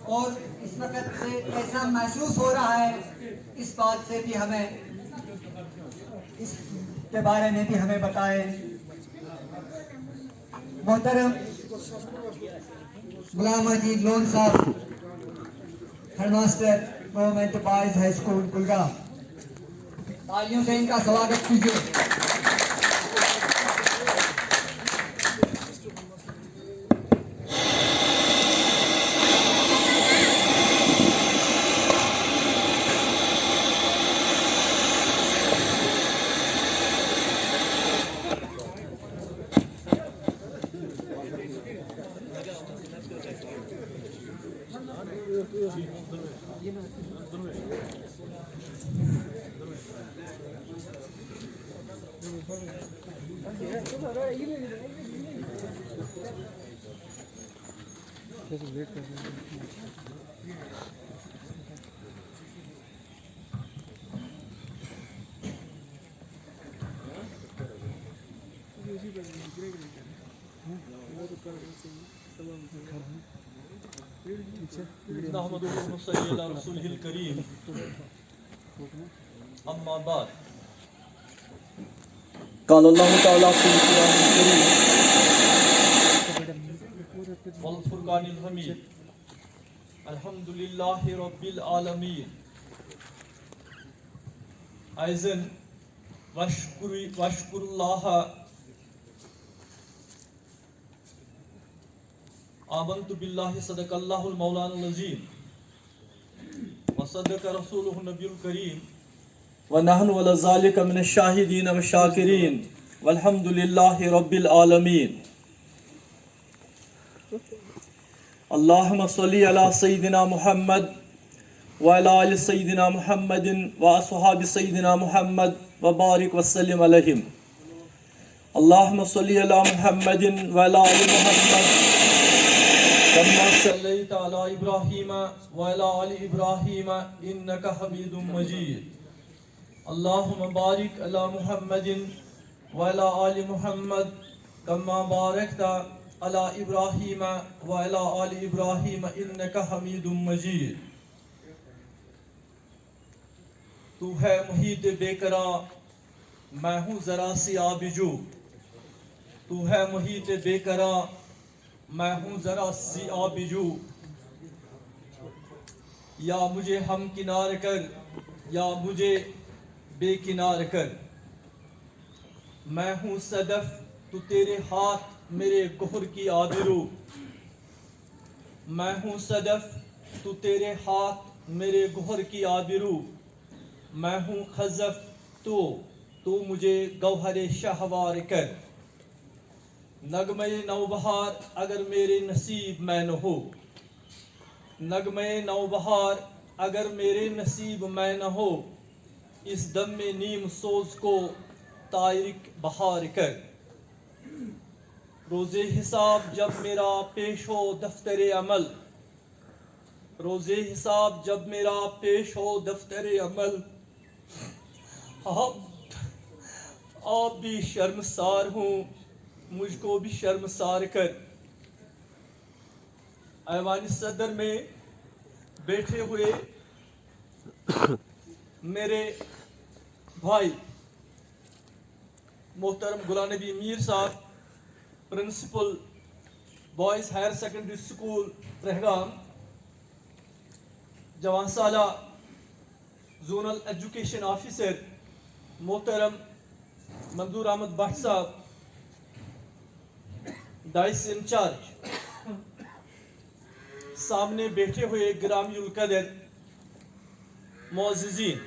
اور اس وقت سے ایسا محسوس ہو رہا ہے، اس بات سے بھی ہمیں اس کے بارے میں بھی ہمیں بتائے۔ محترم Ghulam Majid Lone sahib, head master government boys high school Kulgam, تالیوں سے ان کا سواگت کیجیے۔ نحمده ونصلي على رسوله الكريم اما بعد قال الله تعالى في القرآن الكريم والفرقان الحميد الحمد لله رب العالمين أيضا واشكر الله آمنت بالله صدق الله المولانا العظيم وصدق رسوله النبي الكريم ونحن على ذلك من الشاهدين والشاكرين والحمد لله رب العالمين اللهم صل على سيدنا محمد وعلى آل سيدنا محمد وأصحاب سيدنا محمد وبارك وسلم عليهم اللهم صل على محمد وعلى آل محمد كما صليت على إبراهيم وعلى آل إبراهيم إنك حميد مجيد اللهم بارك على محمد وعلى آل محمد كما باركت على إبراهيم وعلى آل إبراهيم إنك حميد مجيد تو ہے محیط بے قرار میں ہوں ذرا سی آبجو تو ہے محیط بے قرار میں ہوں ذرا سی آبجو یا مجھے ہم کنار کر یا مجھے بے کنار کر میں ہوں صدف تو تیرے ہاتھ میرے گہر کی آبرو میں ہوں صدف تو تیرے ہاتھ میرے گہر کی آبرو میں ہوں خزف تو مجھے گوہر شہوار کر نغمے نوبہار اگر میرے نصیب میں نہ ہو نغمے نوبہار اگر میرے نصیب میں نہ ہو اس دم میں نیم سوز کو تارک بہار کر روز حساب جب میرا پیش ہو دفتر عمل روز حساب جب میرا پیش ہو دفتر عمل آپ بھی شرمسار ہوں مجھ کو بھی شرمسار کر ایوان صدر میں بیٹھے ہوئے میرے بھائی محترم Ghulam Nabi Mir sahib principal boys higher secondary school Trehgam جوان سالہ زونل ایجوکیشن آفیسر محترم منظور احمد بٹ صاحب ڈائس انچارج سامنے بیٹھے ہوئے گرامی القدر معززین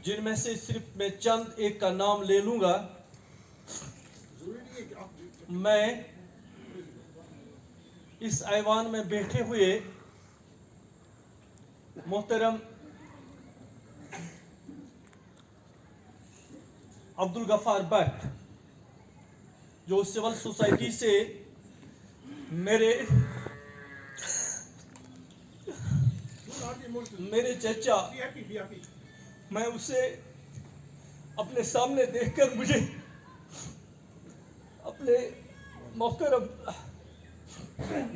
جن میں سے صرف میں چند ایک کا نام لے لوں گا میں اس ایوان میں بیٹھے ہوئے محترم عبدالغفار بٹ جو سول سوسائٹی سے میرے چچا میں اسے اپنے سامنے دیکھ کر مجھے اپنے محترم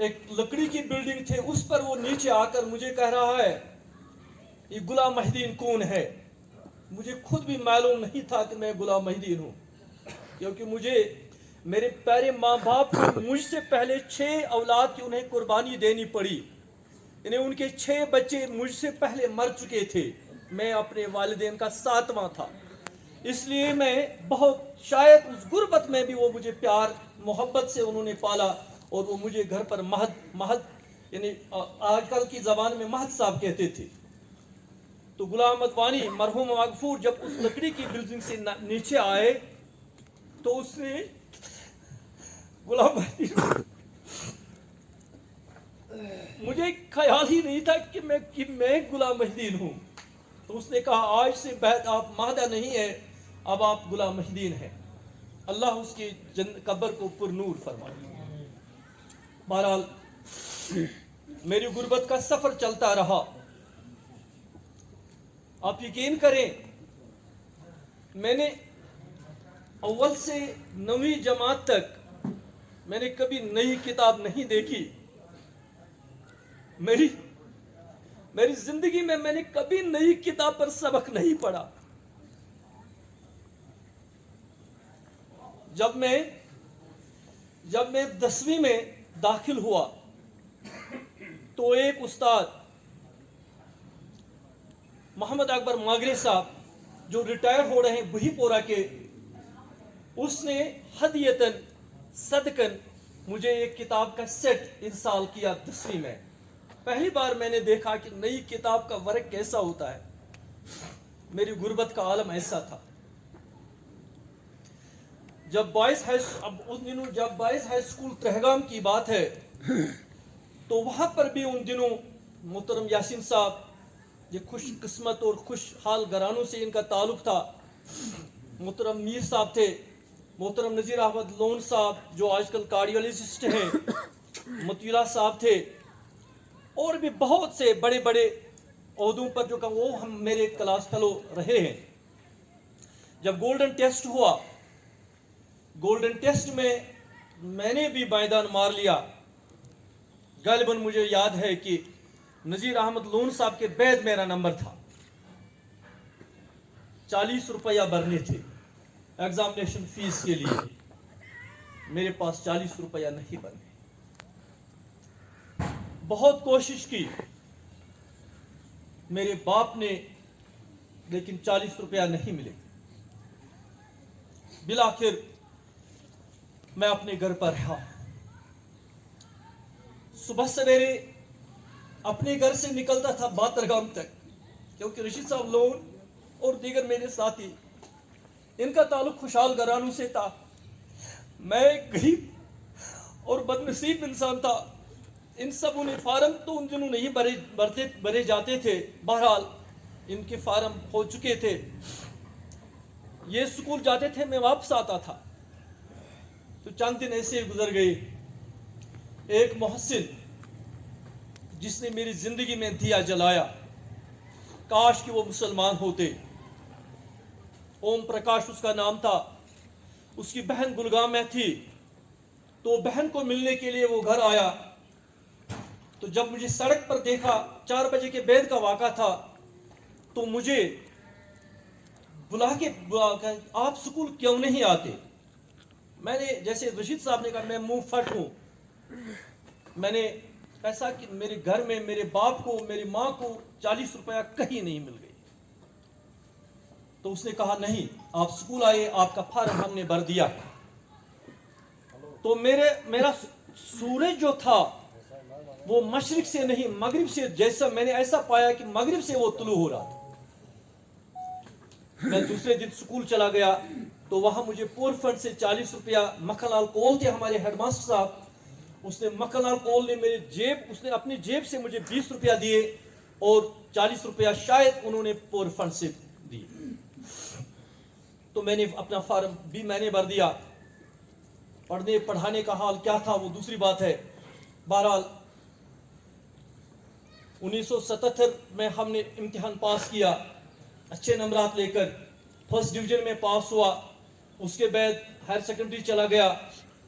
ایک لکڑی کی بلڈنگ تھے, اس پر وہ نیچے آ کر مجھے کہہ رہا ہے یہ غلام محی الدین کون ہے. مجھے خود بھی معلوم نہیں تھا کہ میں غلام محی الدین ہوں, کیونکہ مجھے میرے پیارے ماں باپ کو مجھ سے پہلے 6 اولاد کی انہیں قربانی دینی پڑی. انہیں ان کے 6 بچے مجھ سے پہلے مر چکے تھے. میں اپنے والدین کا 7واں تھا. اس لیے میں بہت, شاید اس غربت میں بھی وہ مجھے پیار محبت سے انہوں نے پالا, اور وہ مجھے گھر پر مہد یعنی آج کل کی زبان میں مہد صاحب کہتے تھے. تو غلام احمد مرحوم مغفور جب اس لکڑی کی بلڈنگ سے نیچے آئے تو اس نے غلام مجھے خیال ہی نہیں تھا کہ میں غلام محی الدین ہوں. تو اس نے کہا آج سے بعد آپ مہدہ نہیں ہے, اب آپ غلام محی الدین ہیں. اللہ اس کی قبر کو پر نور فرمائے. بہرحال میری غربت کا سفر چلتا رہا. آپ یقین کریں, میں نے اول سے 9ویں جماعت تک میں نے کبھی نئی کتاب نہیں دیکھی. میری زندگی میں نے کبھی نئی کتاب پر سبق نہیں پڑھا. جب میں 10ویں میں داخل ہوا تو ایک استاد محمد اکبر ماگرے صاحب جو ریٹائر ہو رہے ہیں بہی پورہ کے, اس نے ہدیتاً صدقاً مجھے ایک کتاب کا سیٹ ارسال کیا 10ویں میں. پہلی بار میں نے دیکھا کہ نئی کتاب کا ورق کیسا ہوتا ہے. میری غربت کا عالم ایسا تھا. جب بوائز ہائی اسکول ترہگام کی بات ہے تو وہاں پر بھی ان دنوں محترم یاسین صاحب, یہ خوش قسمت اور خوش حال گھرانوں سے ان کا تعلق تھا. محترم میر صاحب تھے, محترم نذیر احمد لون صاحب جو آج کل کارڈیولوجسٹ ہیں, مطیلا صاحب تھے, اور بھی بہت سے بڑے بڑے عہدوں پر جو کہ وہ ہم میرے کلاس فیلو رہے ہیں. جب گولڈن ٹیسٹ ہوا, گولڈن ٹیسٹ میں نے بھی میدان مار لیا. غالباً مجھے یاد ہے کہ نذیر احمد لون صاحب کے بعد میرا نمبر تھا. 40 روپیہ بھرنے تھے ایگزامینیشن فیس کے لیے. میرے پاس 40 روپیہ نہیں بنے. بہت کوشش کی میرے باپ نے, لیکن 40 روپیہ نہیں ملے. بالآخر میں اپنے گھر پر رہا. صبح سویرے اپنے گھر سے نکلتا تھا باترگام تک, کیونکہ رشید صاحب لون اور دیگر میرے ساتھی, ان کا تعلق خوشحال گھرانوں سے تھا. میں ایک غریب اور بد نصیب انسان تھا. ان سب نے فارم تو ان دنوں نہیں بھرے جاتے تھے. بہرحال ان کے فارم ہو چکے تھے. یہ سکول جاتے تھے, میں واپس آتا تھا. تو چند دن ایسے گزر گئے. ایک محسن جس نے میری زندگی میں دیا جلایا, کاش کہ وہ مسلمان ہوتے. اوم پرکاش اس کا نام تھا. اس کی بہن گلگام میں تھی, تو بہن کو ملنے کے لیے وہ گھر آیا. تو جب مجھے سڑک پر دیکھا, 4 بجے کے بعد کا واقعہ تھا, تو مجھے بلا کے آپ سکول کیوں نہیں آتے. میں نے جیسے رشید صاحب نے کہا میں منہ پھٹ ہوں. میں نے ایسا کہ میرے گھر میں میرے باپ کو میری ماں کو 40 روپیہ کہیں نہیں مل گئی. تو اس نے کہا نہیں آپ سکول آئے, آپ کا فارم ہم نے بھر دیا. تو میرا سورج جو تھا وہ مشرق سے نہیں مغرب سے, جیسا میں نے ایسا پایا کہ مغرب سے وہ طلوع ہو رہا تھا. میں دوسرے دن سکول چلا گیا تو وہاں مجھے پور فنڈ سے 40 روپیہ, مکھن لال کول تھے ہمارے ہیڈ ماسٹر صاحب, اس نے مکھن لال کول نے اس نے اپنی جیب سے مجھے 20 روپیہ دیے اور 40 روپیہ شاید انہوں نے پور فنڈ سے دیے. تو میں نے اپنا فارم بھی میں نے بھر دیا. پڑھنے پڑھانے کا حال کیا تھا وہ دوسری بات ہے. بہرحال 1977 میں ہم نے امتحان پاس کیا, اچھے نمبرات لے کر فرسٹ ڈویژن میں پاس ہوا. اس کے بعد ہائر سیکنڈری چلا گیا.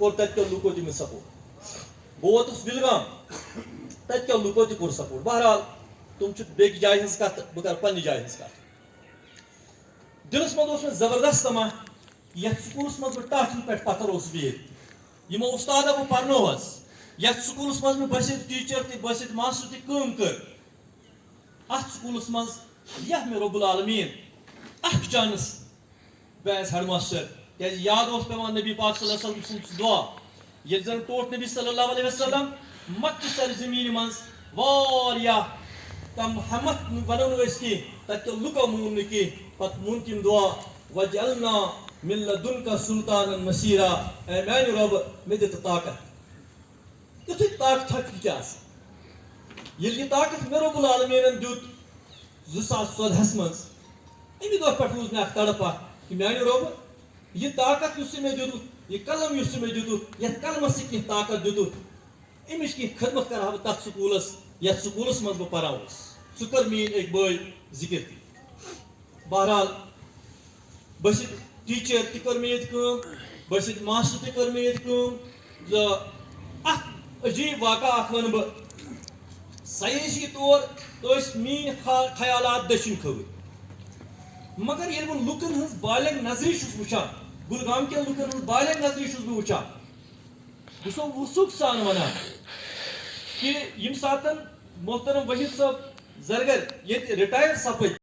کور تت کیو لوکو تمس سپورٹ بہ ووتس ولگام تت کیو لوکو تہ کور سپورٹ بہرحال تم چھ بیک جائے ہز کت بہ کر پنہ جائے ہز کت دلس مز مے زبردست تما یتھ سکولس مز بہ ٹاٹھن پہ پتھر اوس بہت یمو استادو بہ پرنوس یتھ سکولس مز مے بسط ٹیچر تہ بسط ماسٹر تہ کٲم کر ات سکولس مز یہ مے رب العالمین اخ چانس بہ ایز ہیڈ ماسٹر کیاز یاد اوس پیوان نبی پاک صلی اللہ علیہ وسلم سن دعا یل زن ٹوٹ نبی صلی اللہ علیہ وسلم مکہ سر زمین مز واریاہ تم ہمت ونو اس کی تک لکو مون کی پت مون تم دعا وجعلنا من لدنک سلطانا مسیرا اے میان رب مے دت طاقت یتھ طاقت حق کیا یل یہ طاقت مے رب العالمین دیت 2014 مز امی دہ پہ روز مے اخ تڑپ کہ میان رب یہ طاقت اس مے دیت یہ قلم اس مے دیت یتھ قلمس سے کی طاقت دیت امچ کی خدمت کرا بہ تک سکولس یتھ سکولس مز بہ پران سہ کر مین ایک بھائی ذکر تہ بہرحال بسط ٹیچر تہ کر مے کٲم بسط ماسٹر تہ کر مے کٲم اخ عجیب واقعہ اخ ون بہ سائنسی طور اس مین خیالات دشن کھبر مگر یل بہ لکن ہز بالغ نظری چھس وچھان گلگام کین لکن ہز بالغ نظری چھس بہ وچھان بہ چھُسو وثوق سان ونان کہ یم ساتن محترم وحید صاحب زرگر یہ ریٹائر سپد